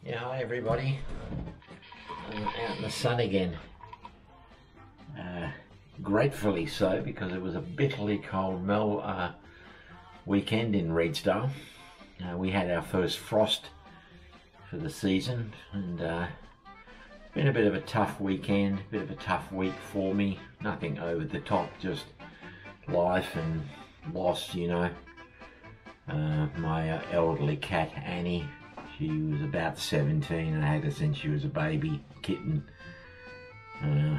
Yeah, hi everybody. Out in the sun again. Gratefully so, because it was a bitterly cold weekend in Redesdale. We had our first frost for the season, and it's been a bit of a tough weekend, a bit of a tough week for me. Nothing over the top, just life and loss, you know. My elderly cat Annie, she was about 17 and I had her since she was a baby kitten.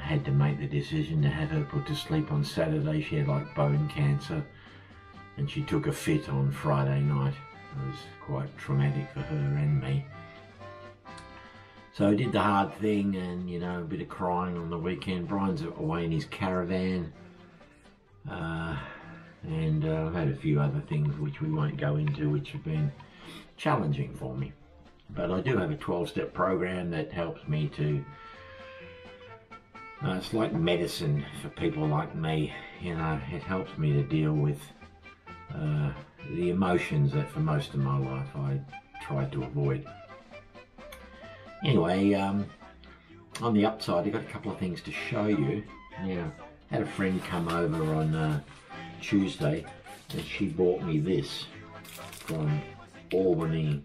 Had to make the decision to have her put to sleep on Saturday. She had like bone cancer and she took a fit on Friday night. It was quite traumatic for her and me. So I did the hard thing, and you know, a bit of crying on the weekend. Brian's away in his caravan, and I've had a few other things which we won't go into, which have been challenging for me. But I do have a 12-step program that helps me to, it's like medicine for people like me, you know. It helps me to deal with the emotions that for most of my life I tried to avoid. Anyway, on the upside, I've got a couple of things to show you. Now, I had a friend come over on Tuesday, and she brought me this from Albany,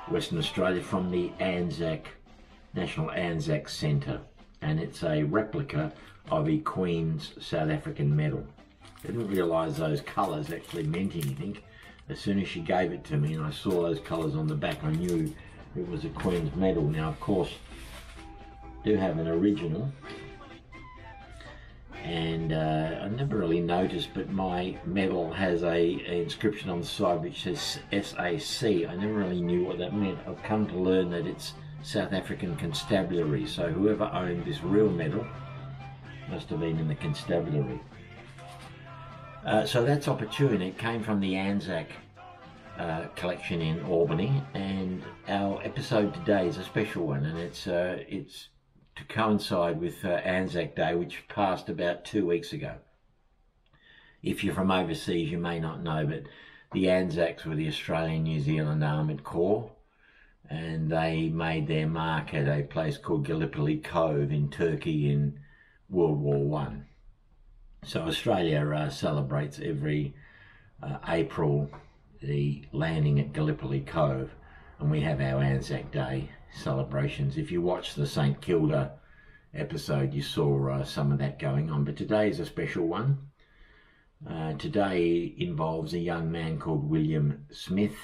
Western Australia, from the ANZAC, National ANZAC Centre, and it's a replica of a Queen's South African medal. I didn't realise those colours actually meant anything. As soon as she gave it to me and I saw those colours on the back, I knew it was a Queen's medal. Now, of course, I do have an original, and I never really noticed, but my medal has an inscription on the side which says SAC. I never really knew what that meant. I've come to learn that it's South African Constabulary, so whoever owned this real medal must have been in the constabulary. So that's opportune. It came from the ANZAC collection in Albany, and our episode today is a special one, and it's to coincide with ANZAC Day, which passed about 2 weeks ago. If you're from overseas, you may not know, but the ANZACs were the Australian New Zealand Armoured Corps, and they made their mark at a place called Gallipoli Cove in Turkey in World War One. So Australia celebrates every April the landing at Gallipoli Cove, and we have our ANZAC Day celebrations. If you watched the St Kilda episode, you saw some of that going on, but today is a special one. Today involves a young man called W.A.Smith,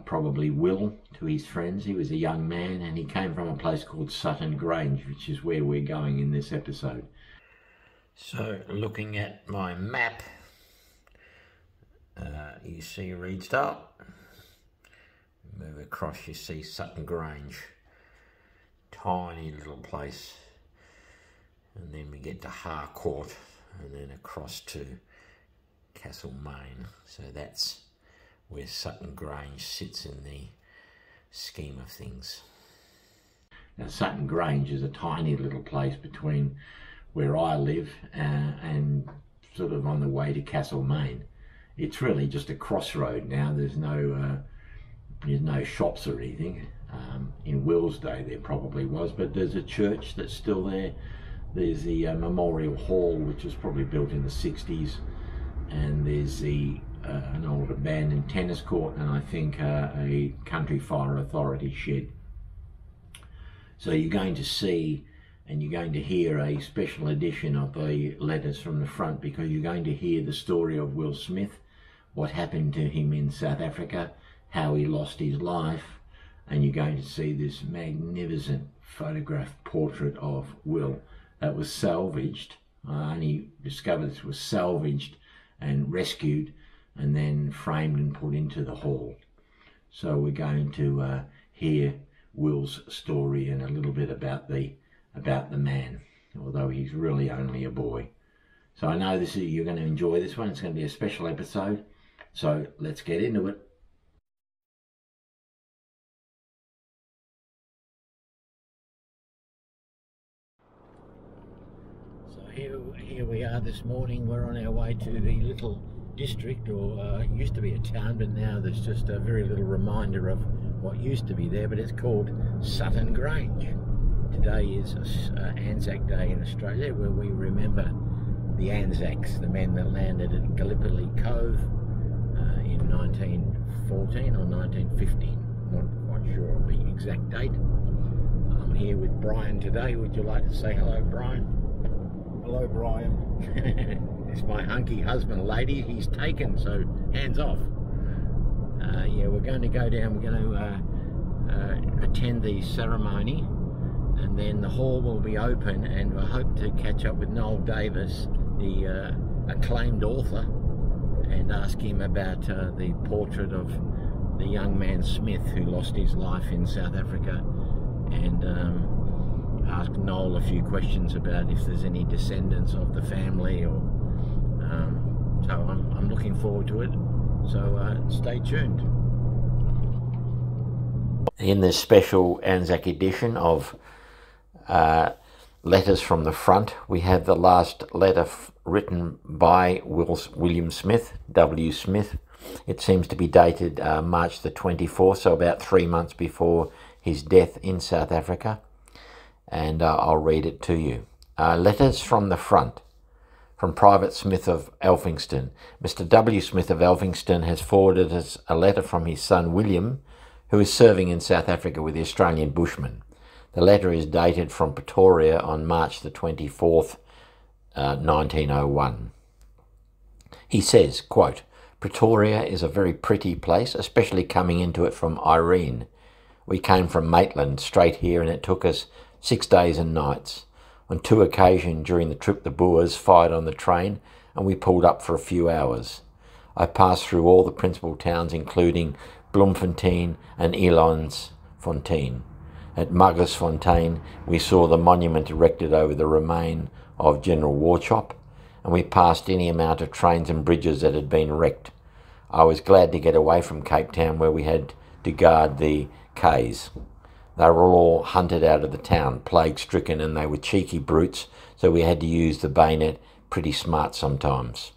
probably Will to his friends. He was a young man, and he came from a place called Sutton, Grange, which is where we're going in this episode. So, looking at my map, you see Redesdale. Move across, you see Sutton Grange. Tiny little place. And then we get to Harcourt, and then across to Castlemaine. So that's where Sutton Grange sits in the scheme of things. Now, Sutton Grange is a tiny little place between where I live and sort of on the way to Castlemaine. It's really just a crossroad now. There's no shops or anything. In Will's day there probably was, but there's a church that's still there. There's the Memorial Hall, which was probably built in the 60s, and there's an old abandoned tennis court, and I think a Country Fire Authority shed. So you're going to see, and you're going to hear a special edition of the letters from the front, because you're going to hear the story of Will Smith, what happened to him in South Africa, how he lost his life, and you're going to see this magnificent photograph portrait of Will that was salvaged. I only discovered this was salvaged and rescued and then framed and put into the hall. So we're going to hear Will's story and a little bit about the man, although he's really only a boy. So I know you're going to enjoy this one. It's going to be a special episode. So let's get into it. So here we are this morning. We're on our way to the little district, or it used to be a town, but now there's just a very little reminder of what used to be there, but it's called Sutton Grange. Today is ANZAC Day in Australia, where we remember the ANZACs, the men that landed at Gallipoli Cove in 1914 or 1915. Not quite sure of the exact date. I'm here with Brian today. Would you like to say hello, Brian? Hello, Brian. It's my hunky husband, lady. He's taken, so hands off. Yeah, we're going to go down. We're going to attend the ceremony, and then the hall will be open, and I hope to catch up with Noel Davis, the acclaimed author, and ask him about the portrait of the young man Smith who lost his life in South Africa, and ask Noel a few questions about if there's any descendants of the family, or so I'm looking forward to it. So stay tuned. In this special ANZAC edition of Letters from the Front, we have the last letter written by William Smith, W.A.Smith. It seems to be dated March the 24th, so about 3 months before his death in South Africa. And I'll read it to you. Letters from the Front. From Private Smith of Elphingston. Mr. W. Smith of Elphingston has forwarded us a letter from his son William, who is serving in South Africa with the Australian Bushmen. The letter is dated from Pretoria on March the 24th, 1901. He says, quote, Pretoria is a very pretty place, especially coming into it from Irene. We came from Maitland straight here, and it took us 6 days and nights. On 2 occasions during the trip, the Boers fired on the train, and we pulled up for a few hours. I passed through all the principal towns, including Bloemfontein and Elandsfontein. At Muggersfontein, we saw the monument erected over the remain of General Warchop, and we passed any amount of trains and bridges that had been wrecked. I was glad to get away from Cape Town, where we had to guard the quays. They were all hunted out of the town, plague-stricken, and they were cheeky brutes, so we had to use the bayonet pretty smart sometimes.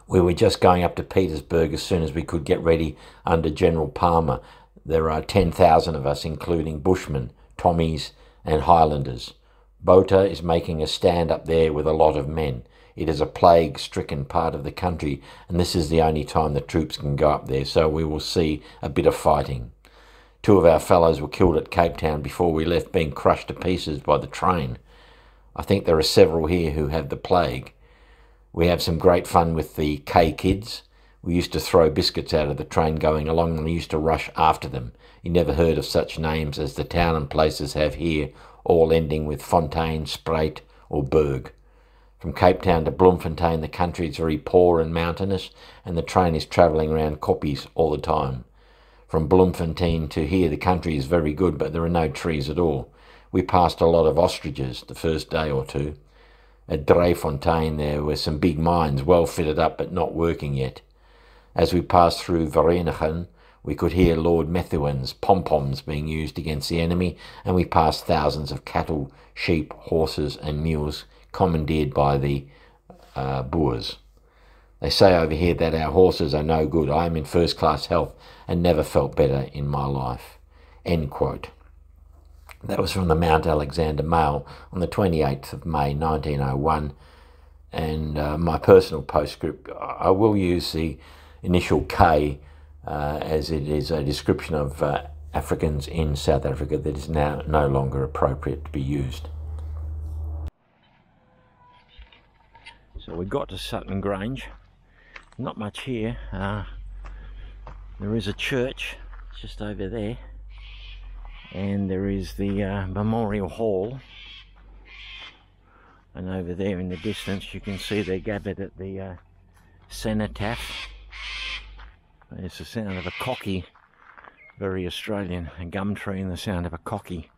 We were just going up to Petersburg as soon as we could get ready under General Palmer. There are 10,000 of us, including Bushmen, Tommies and Highlanders. Botha is making a stand up there with a lot of men. It is a plague-stricken part of the country, and this is the only time the troops can go up there, so we will see a bit of fighting. 2 of our fellows were killed at Cape Town before we left, being crushed to pieces by the train. I think there are several here who have the plague. We have some great fun with the K-kids. We used to throw biscuits out of the train going along, and we used to rush after them. You never heard of such names as the town and places have here, all ending with Fontaine, Spruit or Berg. From Cape Town to Bloemfontein, the country is very poor and mountainous, and the train is travelling around koppies all the time. From Bloemfontein to here, the country is very good, but there are no trees at all. We passed a lot of ostriches the first day or 2. At Driefontein, there were some big mines, well fitted up, but not working yet. As we passed through Vereeniging, we could hear Lord Methuen pom-poms being used against the enemy, and we passed thousands of cattle, sheep, horses and mules commandeered by the Boers. They say over here that our horses are no good. I am in first-class health and never felt better in my life. End quote. That was from the Mount Alexander Mail on the 28th of May 1901. And my personal postscript, I will use the initial K as it is a description of Africans in South Africa that is now no longer appropriate to be used. So we got to Sutton Grange. Not much here. There is a church just over there, and there is the Memorial Hall, and over there in the distance you can see they're gathered at the cenotaph. There's the sound of a cocky, very Australian, a gum tree and the sound of a cocky.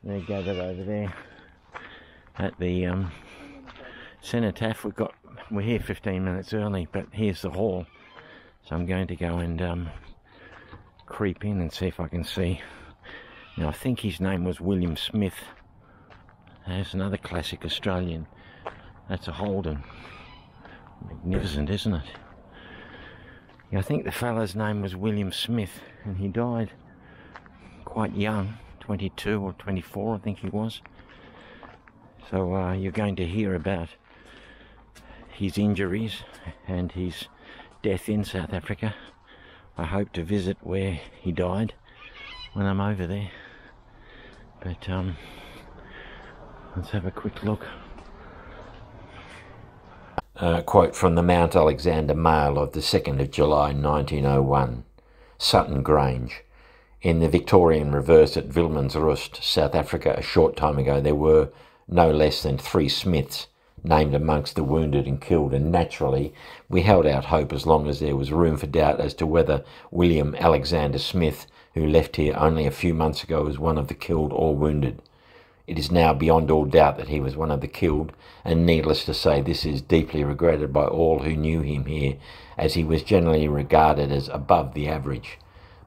They're gathered over there at the cenotaph. We're here 15 minutes early, but here's the hall. So I'm going to go and creep in and see if I can see. Now I think his name was William Smith. There's another classic Australian. That's a Holden. Magnificent, isn't it? I think the fellow's name was William Smith, and he died quite young, 22 or 24 I think he was. So you're going to hear about his injuries and his death in South Africa. I hope to visit where he died when I'm over there. But let's have a quick look. Quote from the Mount Alexander Mail of the 2nd of July 1901. Sutton, Grange. In the Victorian reverse at Wilmansrust, South Africa, a short time ago, there were no less than 3 Smiths named amongst the wounded and killed, and naturally we held out hope as long as there was room for doubt as to whether William Alexander Smith, who left here only a few months ago, was one of the killed or wounded. It is now beyond all doubt that he was one of the killed, and needless to say this is deeply regretted by all who knew him here, as he was generally regarded as above the average,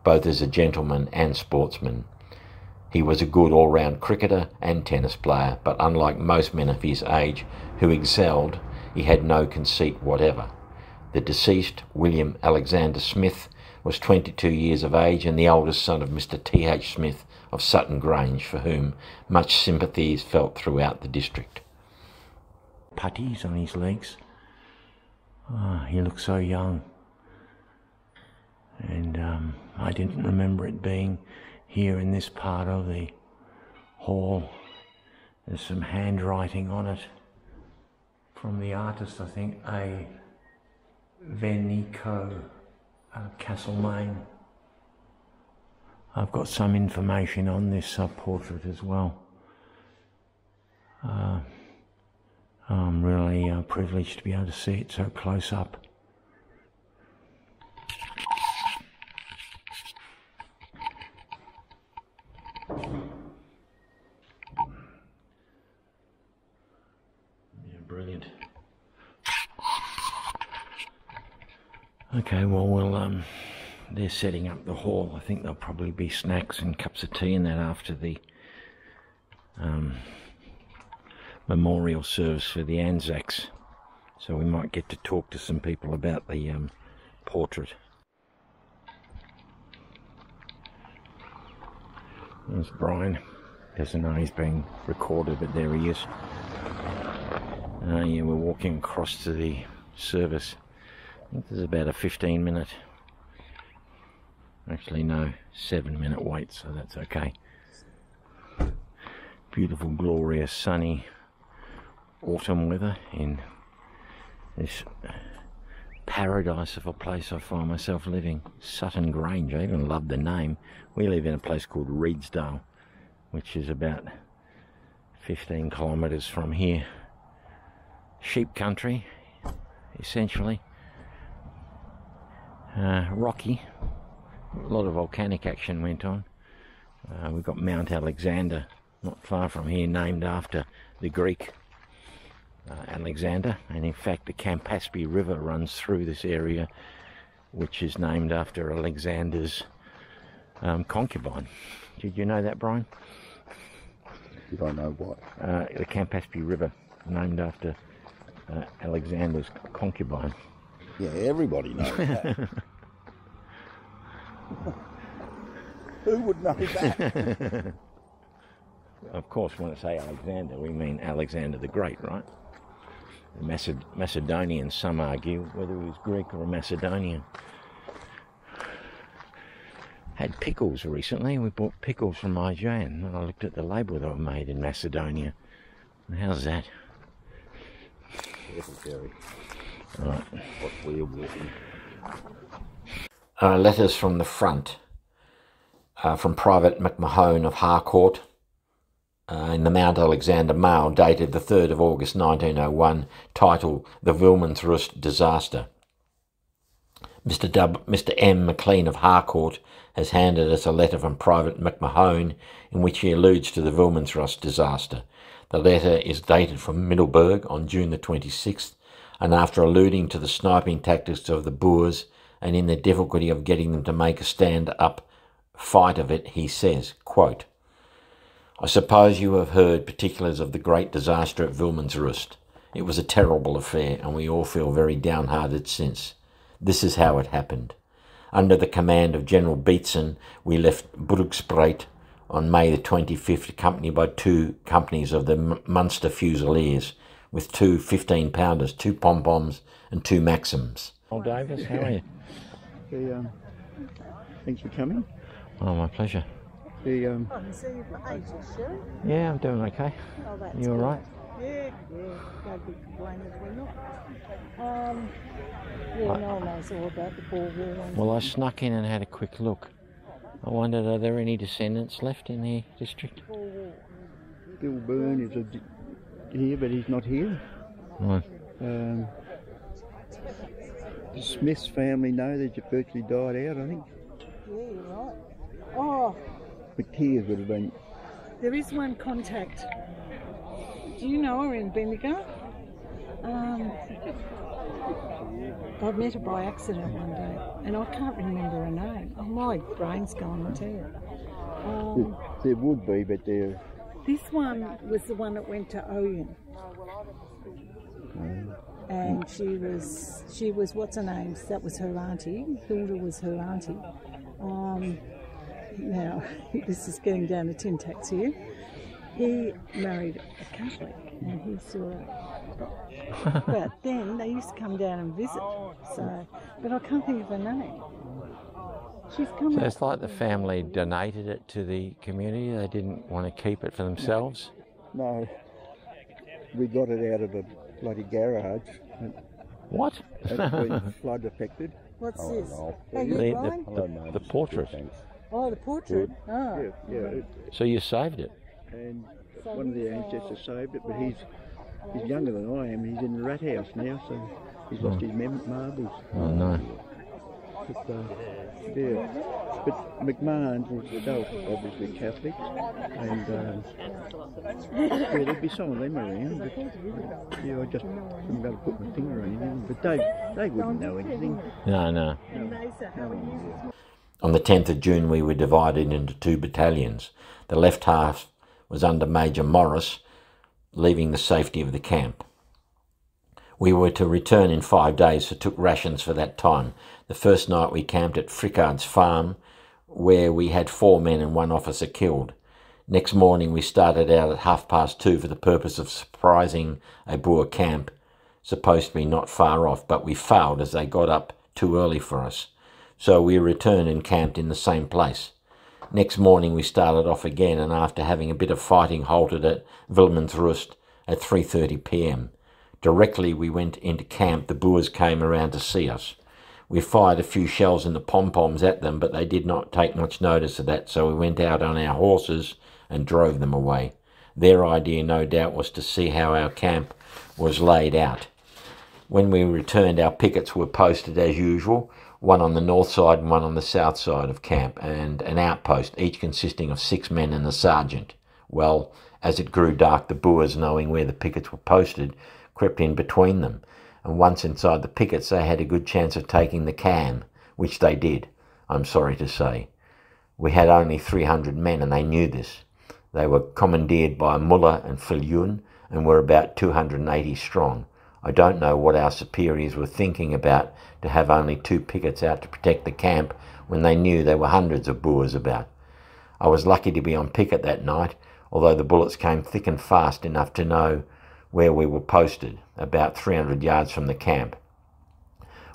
both as a gentleman and sportsman. He was a good all-round cricketer and tennis player, but unlike most men of his age who excelled, he had no conceit whatever. The deceased, William Alexander Smith, was 22 years of age and the oldest son of Mr. T.H. Smith of Sutton, Grange, for whom much sympathy is felt throughout the district. Putties on his legs. Oh, he looks so young. And I didn't remember it being here in this part of the hall. There's some handwriting on it from the artist, I think, A. Venico, Castlemaine. I've got some information on this portrait as well. I'm really privileged to be able to see it so close up. Brilliant. Okay, well, they're setting up the hall. I think there'll probably be snacks and cups of tea and that after the memorial service for the ANZACs. So we might get to talk to some people about the portrait. There's Brian. Doesn't know he's being recorded, but there he is. Yeah, we're walking across to the service. I think there's about a 15-minute, actually no, 7-minute wait, so that's okay. Beautiful, glorious, sunny autumn weather in this paradise of a place I find myself living, Sutton Grange. I even love the name. We live in a place called Reedsdale, which is about 15 kilometres from here. Sheep country, essentially. Rocky. A lot of volcanic action went on. We've got Mount Alexander not far from here, named after the Greek Alexander, and in fact the Campaspe River runs through this area, which is named after Alexander's concubine. Did you know that, Brian? You don't know what? The Campaspe River, named after Alexander's concubine. Yeah, everybody knows that. Who would know that? Of course, when I say Alexander, we mean Alexander the Great, right? The Macedonians, some argue whether he was Greek or Macedonian. Had pickles recently. We bought pickles from IJ, and I looked at the label they were made in Macedonia. And how's that? Careful, Terry. Right. What we're walking. Letters from the front. From Private McMahon of Harcourt. In the Mount Alexander Mail, dated the 3rd of August 1901, titled The Wilmansrust Disaster. Mr. M. McLean of Harcourt has handed us a letter from Private McMahon in which he alludes to the Wilmansrust disaster. The letter is dated from Middelburg on June the 26th, and after alluding to the sniping tactics of the Boers and in the difficulty of getting them to make a stand-up fight of it, he says, quote, I suppose you have heard particulars of the great disaster at Wilmansrust. It was a terrible affair, and we all feel very downhearted since. This is how it happened. Under the command of General Beetson, we left Broekspruit on May the 25th, accompanied by 2 companies of the Munster Fusiliers, with 2 15-pounders, 2 pom-poms and 2 Maxims. Old Davis, how are you? Thanks for coming. Oh, my pleasure. The, I can see you for ages, Sherry. Yeah, I'm doing okay. Oh, that's You all good. right? Yeah, no big complainers, we're not. Yeah, no one knows all about the Boer War. Well, I snuck in and had a quick look. I wondered, are there any descendants left in the district? Boer War. Bill Byrne is here, but he's not here. Right. The Smith's family know they've virtually died out, I think. Yeah, you're right. Oh, McTears would have been. there is one contact. Do you know her in Bendigo? I met her by accident one day, and I can't remember her name. Oh, my brain's gone, I tell you. There would be, but they're. This one was the one that went to Oyen. And she was what's her name? That was her auntie. Hilda was her auntie. Now, this is getting down to tin tacks here. He married a Catholic, and he saw her. But then they used to come down and visit. So, but I can't think of her name. She's come. So it's like the family donated it to the community. They didn't want to keep it for themselves. No. We got it out of a bloody garage. What? It's been flood affected. What's this? no. Oh, you The- Brian? The portrait. Oh, the portrait. Oh. Yeah. So you saved it. And one of the ancestors saved it, but he's younger than I am. He's in the rat house now, so he's lost his marbles. Oh no. But, yeah. But McMahon's was obviously Catholic, and yeah, there'd be some of them around. But yeah, I just haven't got to put my finger on anything. But they wouldn't know anything. No. On the 10th of June, we were divided into 2 battalions. The left half was under Major Morris, leaving the safety of the camp. We were to return in 5 days, so took rations for that time. The first night we camped at Frickard's farm, where we had 4 men and 1 officer killed. Next morning we started out at 2:30 for the purpose of surprising a Boer camp, supposed to be not far off, but we failed as they got up too early for us. So we returned and camped in the same place. Next morning we started off again, and after having a bit of fighting halted at Wilmansrust at 3:30 p.m. Directly we went into camp, the Boers came around to see us. We fired a few shells in the pom-poms at them, but they did not take much notice of that, so we went out on our horses and drove them away. Their idea, no doubt, was to see how our camp was laid out. When we returned, our pickets were posted as usual, one on the north side and one on the south side of camp, and an outpost, each consisting of 6 men and a sergeant. Well, as it grew dark, the Boers, knowing where the pickets were posted, crept in between them, and once inside the pickets they had a good chance of taking the camp, which they did, I'm sorry to say. We had only 300 men, and they knew this. They were commandeered by Muller and Viljoen, and were about 280 strong. I don't know what our superiors were thinking about to have only 2 pickets out to protect the camp when they knew there were hundreds of Boers about. I was lucky to be on picket that night, although the bullets came thick and fast enough to know where we were posted, about 300 yards from the camp.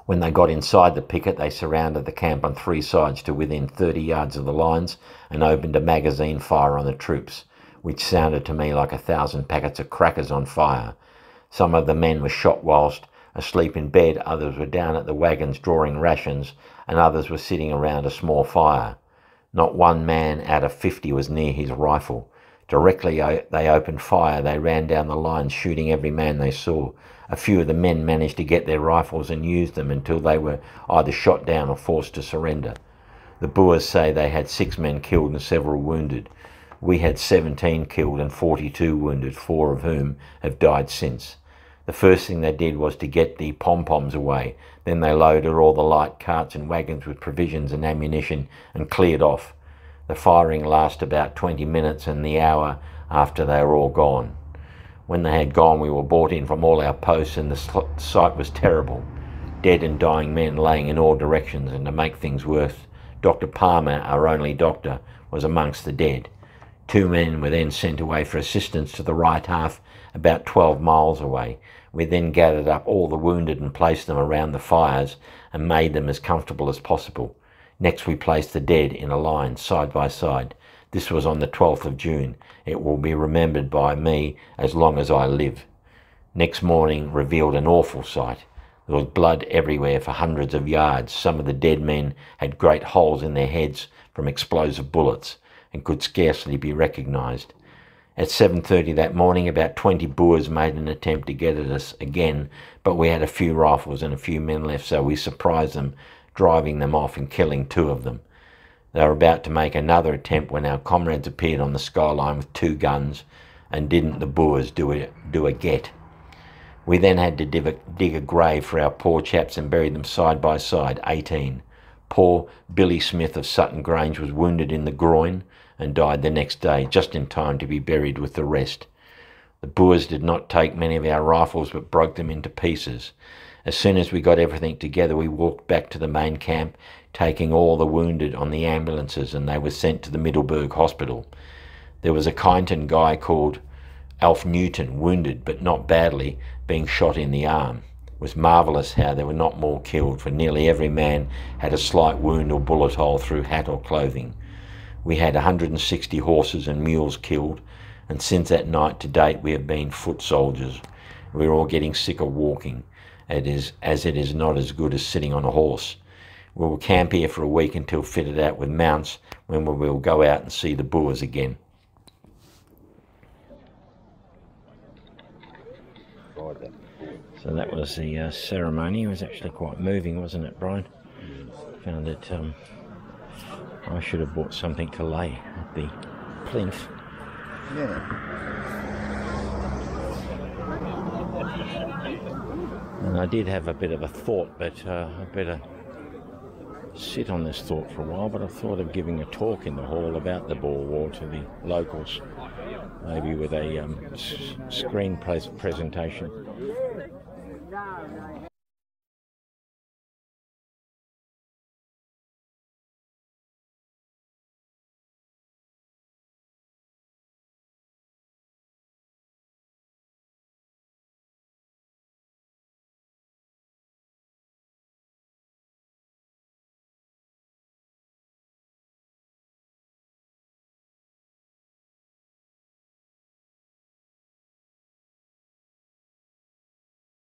When they got inside the picket, they surrounded the camp on 3 sides to within 30 yards of the lines and opened a magazine fire on the troops, which sounded to me like 1,000 packets of crackers on fire. Some of the men were shot whilst asleep in bed, others were down at the wagons drawing rations, and others were sitting around a small fire. Not one man out of 50 was near his rifle. Directly they opened fire, they ran down the lines, shooting every man they saw. A few of the men managed to get their rifles and use them until they were either shot down or forced to surrender. The Boers say they had 6 men killed and several wounded. We had 17 killed and 42 wounded, 4 of whom have died since. The first thing they did was to get the pom-poms away. Then they loaded all the light carts and wagons with provisions and ammunition and cleared off. The firing lasted about 20 minutes, and the hour after they were all gone. When they had gone, we were brought in from all our posts, and the sight was terrible. dead and dying men laying in all directions, and to make things worse, Dr. Palmer, our only doctor, was amongst the dead. 2 men were then sent away for assistance to the right half, about 12 miles away. We then gathered up all the wounded and placed them around the fires and made them as comfortable as possible. Next we placed the dead in a line, side by side. This was on the 12th of June. It will be remembered by me as long as I live. Next morning revealed an awful sight. There was blood everywhere for hundreds of yards. Some of the dead men had great holes in their heads from explosive bullets and could scarcely be recognised. At 7:30 that morning, about 20 Boers made an attempt to get at us again, but we had a few rifles and a few men left, so we surprised them, driving them off and killing 2 of them. They were about to make another attempt when our comrades appeared on the skyline with 2 guns, and didn't the Boers do a get. We then had to dig a grave for our poor chaps and bury them side by side, 18. Poor W.A.Smith of Sutton Grange was wounded in the groin and died the next day, just in time to be buried with the rest. The Boers did not take many of our rifles, but broke them into pieces. As soon as we got everything together, we walked back to the main camp, taking all the wounded on the ambulances, and they were sent to the Middelburg Hospital. There was a Kyneton guy called Alf Newton, wounded but not badly, being shot in the arm. It was marvellous how there were not more killed, for nearly every man had a slight wound or bullet hole through hat or clothing. We had 160 horses and mules killed, and since that night to date we have been foot soldiers. We're all getting sick of walking, as it is not as good as sitting on a horse. We will camp here for a week until fitted out with mounts, when we will go out and see the Boers again. So that was the ceremony. It was actually quite moving, wasn't it, Brian? Found it, I should have bought something to lay at the plinth. Yeah. And I did have a bit of a thought, but I better sit on this thought for a while, but I thought of giving a talk in the hall about the Boer War to the locals, maybe with a screen presentation.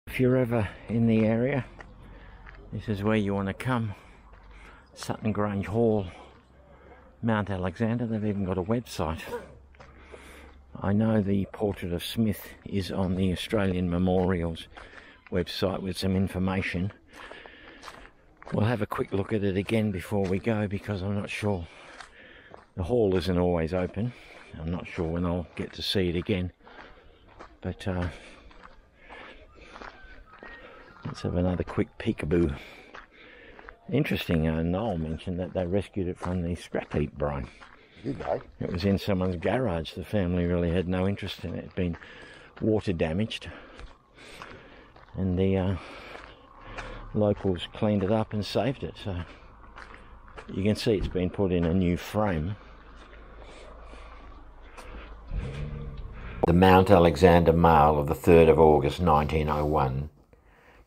If you're ever in the area, this is where you want to come. Sutton Grange Hall, Mount Alexander. They've even got a website. I know the portrait of Smith is on the Australian Memorials website with some information. We'll have a quick look at it again before we go, because I'm not sure. The hall isn't always open. I'm not sure when I'll get to see it again. But let's have another quick peekaboo. Interesting, Noel mentioned that they rescued it from the scrap heap, Brian. Did they? It was in someone's garage. The family really had no interest in it. It had been water damaged, and the locals cleaned it up and saved it. So you can see it's been put in a new frame. The Mount Alexander Mail of the 3rd of August 1901.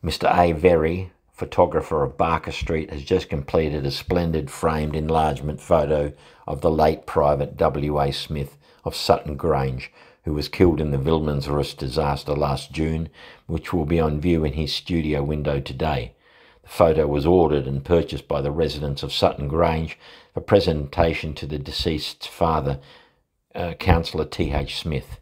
Mr. A. Very, photographer of Barker Street, has just completed a splendid framed enlargement photo of the late Private W.A.Smith of Sutton Grange, who was killed in the Wilmansrust disaster last June, which will be on view in his studio window today. The photo was ordered and purchased by the residents of Sutton Grange for presentation to the deceased's father, Councillor T.H. Smith.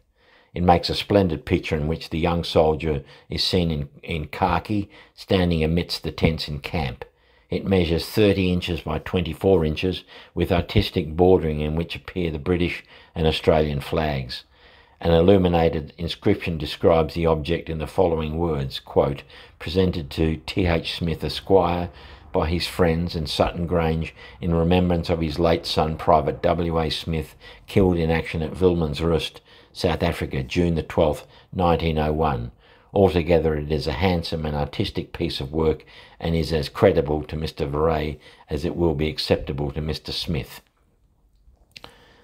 It makes a splendid picture in which the young soldier is seen in khaki, standing amidst the tents in camp. It measures 30 inches by 24 inches, with artistic bordering in which appear the British and Australian flags. An illuminated inscription describes the object in the following words, quote, "Presented to T.H. Smith, Esquire, by his friends in Sutton Grange in remembrance of his late son, Private W.A. Smith, killed in action at Wilmansrust, South Africa, June the 12th, 1901. Altogether it is a handsome and artistic piece of work and is as credible to Mr. Veray as it will be acceptable to Mr. Smith.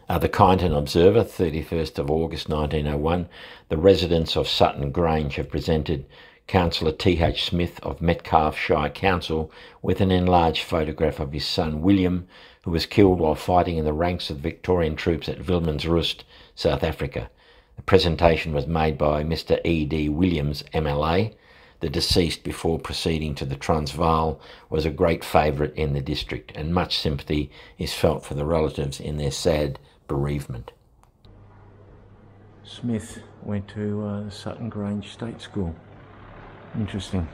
The Kyneton Observer, 31st of August 1901, the residents of Sutton Grange have presented Councillor T.H. Smith of Metcalfe Shire Council with an enlarged photograph of his son William, who was killed while fighting in the ranks of Victorian troops at Wilmansrust, South Africa. The presentation was made by Mr. E.D. Williams, MLA. The deceased, before proceeding to the Transvaal, was a great favourite in the district, and much sympathy is felt for the relatives in their sad bereavement. Smith went to Sutton Grange State School. Interesting.